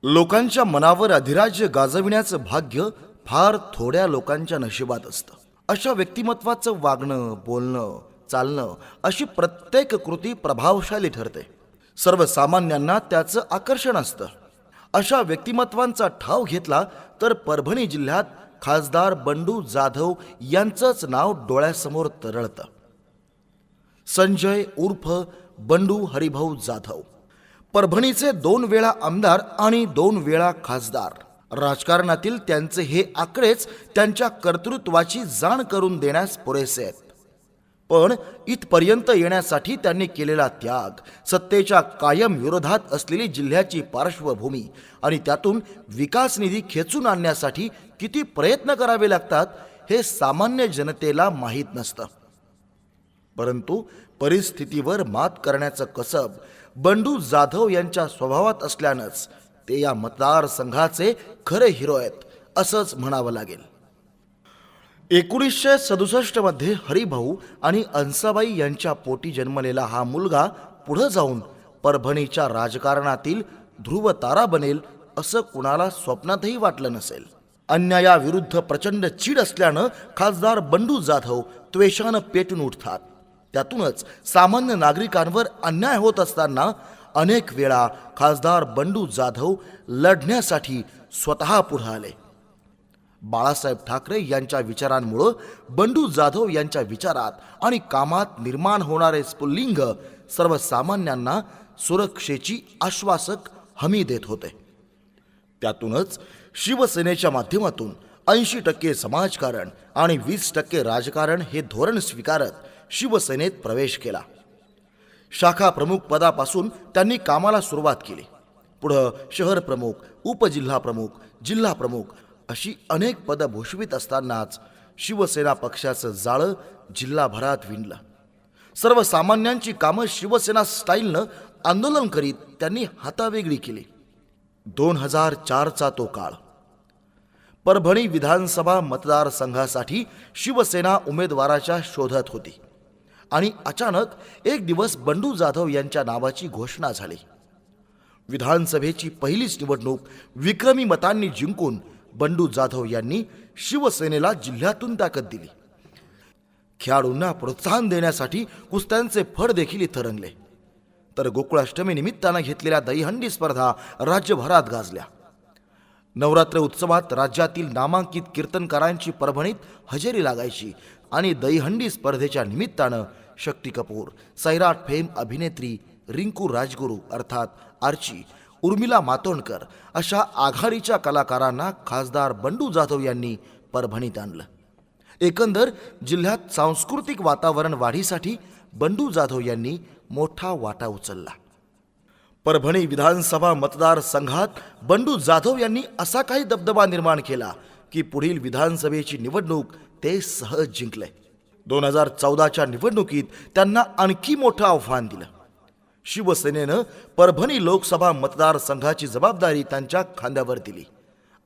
लोकांच्या मनावर अधिराज्य गाजविण्याचं भाग्य फार थोड्या लोकांच्या नशिबात असतं. अशा व्यक्तिमत्वाचं वागणं, बोलणं, चालणं अशी प्रत्येक कृती प्रभावशाली ठरते. सर्वसामान्यांना त्याचं आकर्षण असतं. अशा व्यक्तिमत्वांचा ठाव घेतला तर परभणी जिल्ह्यात खासदार बंडू जाधव यांचंच नाव डोळ्यासमोर तरळतं. संजय उर्फ बंडू हरिभाऊ जाधव, परभणीचे 2 वेळा आमदार आणि 2 वेळा खासदार. राजकारणातील त्यांचे हे आकडेच त्यांच्या कर्तृत्वाची जाण करून देण्यास पुरेसे आहेत. पण इथपर्यंत येण्यासाठी त्यांनी केलेला त्याग, सत्तेच्या कायम विरोधात असलेली जिल्ह्याची पार्श्वभूमी आणि त्यातून विकास निधी खेचून आणण्यासाठी किती प्रयत्न करावे लागतात हे सामान्य जनतेला माहीत नसतं. परंतु परिस्थितीवर मात करण्याचं कसब बंडू जाधव यांच्या स्वभावात असल्यानंच ते या मतदारसंघाचे खरे हिरो आहेत असंच म्हणावं लागेल. 1967 मध्ये हरिभाऊ आणि अंसाबाई यांच्या पोटी जन्मलेला हा मुलगा पुढे जाऊन परभणीच्या राजकारणातील ध्रुव तारा बनेल असं कुणाला स्वप्नातही वाटलं नसेल. अन्यायाविरुद्ध प्रचंड चीड असल्यानं खासदार बंडू जाधव त्वेषानं पेटून उठतात. त्यातूनच सामान्य नागरिकांवर अन्याय होत असताना अनेक वेळा खासदार बंडू जाधव लढण्यासाठी स्वतः पुढे आले. बाळासाहेब ठाकरे यांच्या विचारांमुळे बंडू जाधव यांच्या विचारात आणि कामात निर्माण होणारे स्फुल्लिंग सर्वसामान्यांना सुरक्षेची आश्वासक हमी देत होते. त्यातूनच शिवसेनेच्या माध्यमातून 80% समाजकारण आणि 20% राजकारण हे धोरण स्वीकारत शिवसेनेत प्रवेश केला. शाखा प्रमुख पदापासून त्यांनी कामाला सुरुवात केली. पुढं शहर प्रमुख, उपजिल्हा प्रमुख, जिल्हा प्रमुख अशी अनेक पदं भूषवित असतानाच शिवसेना पक्षाचं जाळं जिल्हाभरात विणलं. सर्वसामान्यांची कामं शिवसेना स्टाईलनं आंदोलन करीत त्यांनी हातावेगळी केली. 2004चा तो काळ. परभणी विधानसभा मतदारसंघासाठी शिवसेना उमेदवाराच्या शोधात होती आणि अचानक एक दिवस बंडू जाधव यांच्या नावाची घोषणा झाली. विधानसभेची पहिलीच निवडणूक विक्रमी मतांनी जिंकून बंडू जाधव यांनी शिवसेनेला जिल्ह्यातून ताकद दिली. खेळाडूंना प्रोत्साहन देण्यासाठी कुस्त्यांचे फड देखील इथं रंगले. तर गोकुळाष्टमी निमित्तानं घेतलेल्या दहीहंडी स्पर्धा राज्यभरात गाजल्या. नवरात्र उत्सवात राज्यातील नामांकित कीर्तनकारांची परभणीत हजेरी लागायची आणि दहीहंडी स्पर्धेच्या निमित्तानं शक्ती कपूर, सैराट फेम अभिनेत्री रिंकू राजगुरू अर्थात आर्ची, उर्मिला मातोंडकर अशा आघाडीच्या कलाकारांना खासदार बंडू जाधव यांनी परभणीत आणलं. एकंदर जिल्ह्यात सांस्कृतिक वातावरण वाढीसाठी बंडू जाधव यांनी मोठा वाटा उचलला. परभणी विधानसभा मतदारसंघात बंडू जाधव यांनी असा काही दबदबा निर्माण केला की पुढील विधानसभेची निवडणूक ते सहज जिंकले. 2014च्या निवडणुकीत त्यांना आणखी मोठं आव्हान दिलं. शिवसेनेनं परभणी लोकसभा मतदारसंघाची जबाबदारी त्यांच्या खांद्यावर दिली.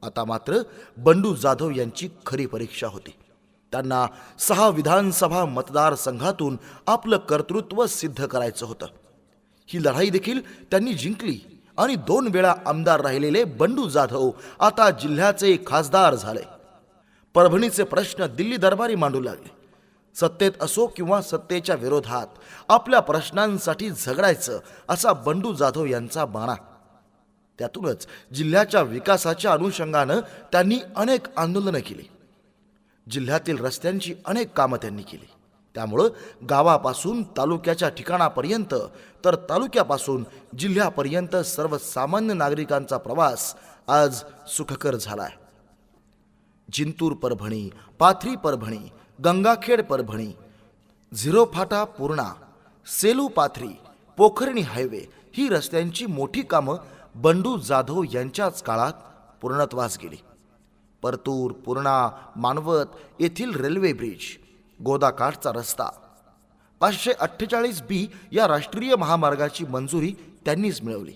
आता मात्र बंडू जाधव यांची खरी परीक्षा होती. त्यांना 6 विधानसभा मतदारसंघातून आपलं कर्तृत्व सिद्ध करायचं होतं. ही लढाई देखील त्यांनी जिंकली आणि 2 वेळा आमदार राहिलेले बंडू जाधव आता जिल्ह्याचे खासदार झाले. परभणीचे प्रश्न दिल्ली दरबारी मांडू लागले. सत्तेत असो किंवा सत्तेच्या विरोधात आपल्या प्रश्नांसाठी झगडायचं असा बंडू जाधव यांचा बाणा. त्यातूनच जिल्ह्याच्या विकासाच्या अनुषंगानं त्यांनी अनेक आंदोलनं केली. जिल्ह्यातील रस्त्यांची अनेक कामं त्यांनी केली. त्यामुळं गावापासून तालुक्याच्या ठिकाणापर्यंत तर तालुक्यापासून जिल्ह्यापर्यंत सर्वसामान्य नागरिकांचा प्रवास आज सुखकर झालाय. जिंतूर परभणी, पाथरी परभणी, गंगाखेड परभणी, झिरो फाटा पूर्णा, सेलू पाथरी, पोखर्णी हायवे ही रस्त्यांची मोठी कामं बंडू जाधव यांच्याच काळात पूर्णत्वास गेली. परतूर, पूर्णा, मानवत येथील रेल्वे ब्रिज, गोदाकाठचा रस्ता, 548B या राष्ट्रीय महामार्गाची मंजुरी त्यांनीच मिळवली.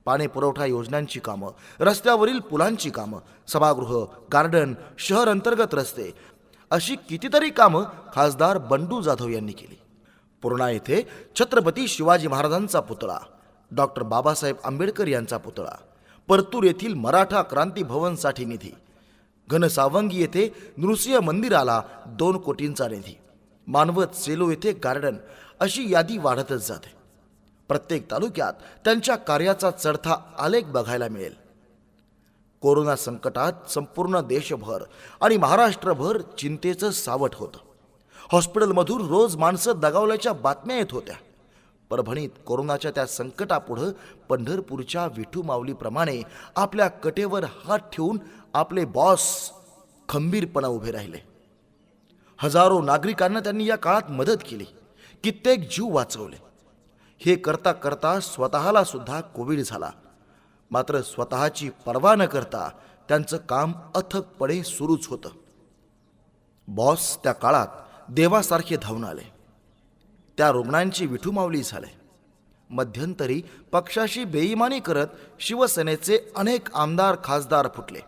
पाणी पुरवठा योजनांची कामं, रस्त्यावरील पुलांची कामं, सभागृह, गार्डन, शहर अंतर्गत रस्ते अशी कितीतरी कामं खासदार बंडू जाधव यांनी केली. पूर्णा येथे छत्रपती शिवाजी महाराजांचा पुतळा, डॉक्टर बाबासाहेब आंबेडकर यांचा पुतळा, परतूर येथील मराठा क्रांती भवनसाठी निधी, घनसावंगी येथे नृसिंह मंदिराला 2 कोटींचा निधी, मानवत सेलो येथे गार्डन, अशी यादी वाढतच जाते. प्रत्येक तालुक्यात त्यांच्या कार्याचा चढता आलेख बघायला मिळेल. कोरोना संकटात संपूर्ण देशभर आणि महाराष्ट्रभर चिंतेचं सावट होतं. हॉस्पिटलमधून रोज माणसं दगावल्याच्या बातम्या येत होत्या. परभणीत कोरोनाच्या त्या संकटापुढं पंढरपूरच्या विठू माऊलीप्रमाणे आपल्या कटेवर हात ठेवून आपले बॉस खंबीरपणे उभे राहिले. हजारो नागरिकांना त्यांनी या काळात मदत केली, कित्येक जीव वाचवले. हे करता करता स्वतःला सुद्धा कोविड झाला. मात्र स्वतःची पर्वा न करता त्यांचं काम अथकपणे सुरूच होतं. बॉस त्या काळात देवासारखे धावून आले. त्या रुग्णांची विठू माऊली झाले. मध्यंतरी पक्षाशी बेईमानी करत शिवसेनेचे अनेक आमदार खासदार फुटले.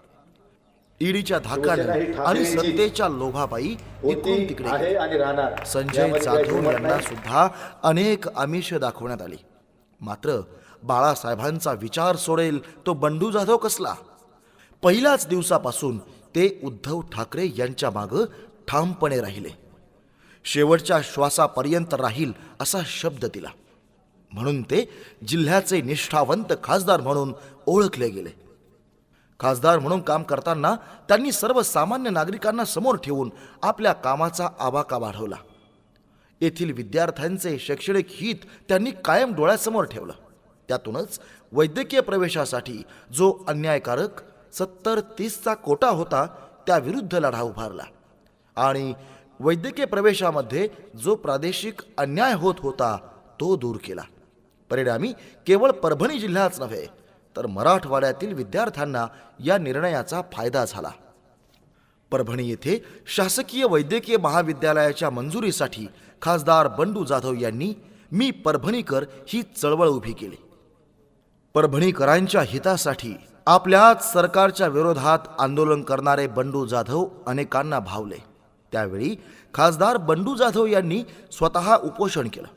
ईडीच्या धाकाने आणि सत्तेच्या लोभापायी इकडून तिकडे गेले. संजय जाधव यांना सुद्धा अनेक आमिष दाखवण्यात आली. मात्र बाळासाहेबांचा विचार सोडेल तो बंडू जाधव कसला? पहिल्याच दिवसापासून ते उद्धव ठाकरे यांच्या मागे ठामपणे राहिले. शेवटच्या श्वासापर्यंत राहील असा शब्द दिला. म्हणून ते जिल्ह्याचे निष्ठावंत खासदार म्हणून ओळखले गेले. खासदार म्हणून काम करताना त्यांनी सर्वसामान्य नागरिकांना समोर ठेवून आपल्या कामाचा आवाका वाढवला. येथील विद्यार्थ्यांचे शैक्षणिक हित त्यांनी कायम डोळ्यासमोर ठेवलं. त्यातूनच वैद्यकीय प्रवेशासाठी जो अन्यायकारक 70-30चा कोटा होता त्याविरुद्ध लढा उभारला आणि वैद्यकीय प्रवेशामध्ये जो प्रादेशिक अन्याय होत होता तो दूर केला. परिणामी केवळ परभणी जिल्ह्याच नव्हे तर मराठवाड्यातील विद्यार्थ्यांना या निर्णयाचा फायदा झाला. परभणी येथे शासकीय वैद्यकीय महाविद्यालयाच्या मंजुरीसाठी खासदार बंडू जाधव यांनी मी परभणीकर ही चळवळ उभी केली. परभणीकरांच्या हितासाठी आपल्याच सरकारच्या विरोधात आंदोलन करणारे बंडू जाधव अनेकांना भावले. त्यावेळी खासदार बंडू जाधव यांनी स्वतः उपोषण केलं.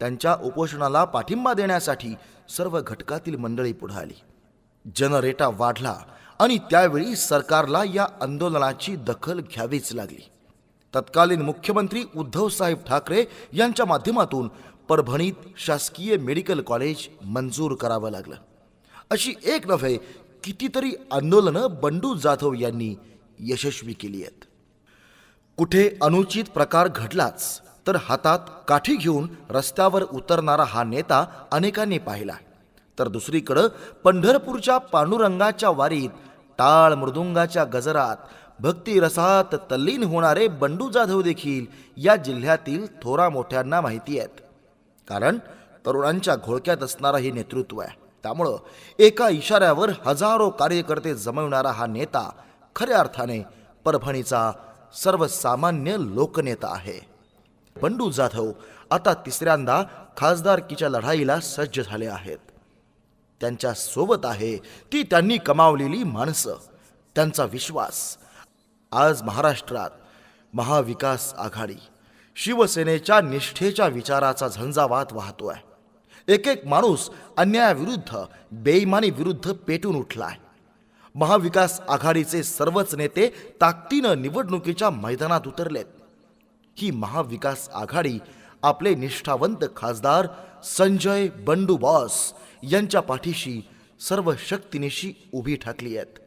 त्यांच्या उपोषणाला पाठिंबा देण्यासाठी सर्व घटकातील मंडळी पुढे आली. जनरेटा वाढला आणि त्यावेळी सरकारला या आंदोलनाची दखल घ्यावीच लागली. तत्कालीन मुख्यमंत्री उद्धव साहेब ठाकरे यांच्या माध्यमातून परभणीत शासकीय मेडिकल कॉलेज मंजूर करावं लागलं. अशी एक नव्हे कितीतरी आंदोलनं बंडू जाधव यांनी यशस्वी केली आहेत. कुठे अनुचित प्रकार घडलाच तर हातात काठी घेऊन रस्त्यावर उतरणारा हा नेता अनेकांनी पाहिला. तर दुसरीकडं पंढरपूरच्या पांडुरंगाच्या वारीत टाळ मृदुंगाच्या गजरात भक्ती रसात तल्लीन होणारे बंडू जाधव देखील या जिल्ह्यातील थोरा मोठ्यांना माहिती आहेत. कारण तरुणांच्या घोळक्यात असणारा हे नेतृत्व आहे. त्यामुळं एका इशाऱ्यावर हजारो कार्यकर्ते जमवणारा हा नेता खऱ्या अर्थाने परभणीचा सर्वसामान्य लोकनेता आहे. बंडू जाधव आता 3ऱ्यांदा खासदारकीच्या लढाईला सज्ज झाले आहेत. त्यांच्या सोबत आहे ती त्यांनी कमावलेली माणसं, त्यांचा विश्वास. आज महाराष्ट्रात महाविकास आघाडी शिवसेनेच्या निष्ठेच्या विचाराचा झंझावात वाहतोय. एक एक माणूस अन्यायाविरुद्ध बेईमानी विरुद्ध पेटून उठलाय. महाविकास आघाडीचे सर्वच नेते ताकदीनं निवडणुकीच्या मैदानात उतरलेत. ही महाविकास आघाडी आपले निष्ठावंत खासदार संजय बंडू बॉस यांच्या पाठीशी सर्व शक्तीनिशी उभी ठाकली आहेत.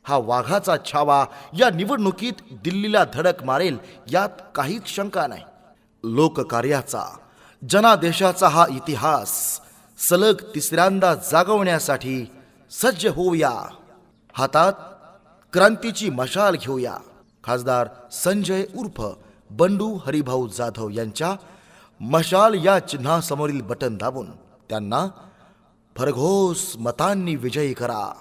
हा वाघाचा छावा या निवडणुकीत दिल्लीला धडक मारेल यात काहीच शंका नाही. लोककार्याचा जनादेशाचा हा इतिहास सलग 3ऱ्यांदा जागवण्यासाठी सज्ज होऊया. हातात क्रांतीची मशाल घेऊया. खासदार संजय उर्फ बंडू हरिभाऊ जाधव यांच्या मशाल या चिन्हासमोरील बटन दाबून त्यांना भरघोस मतांनी विजयी करा.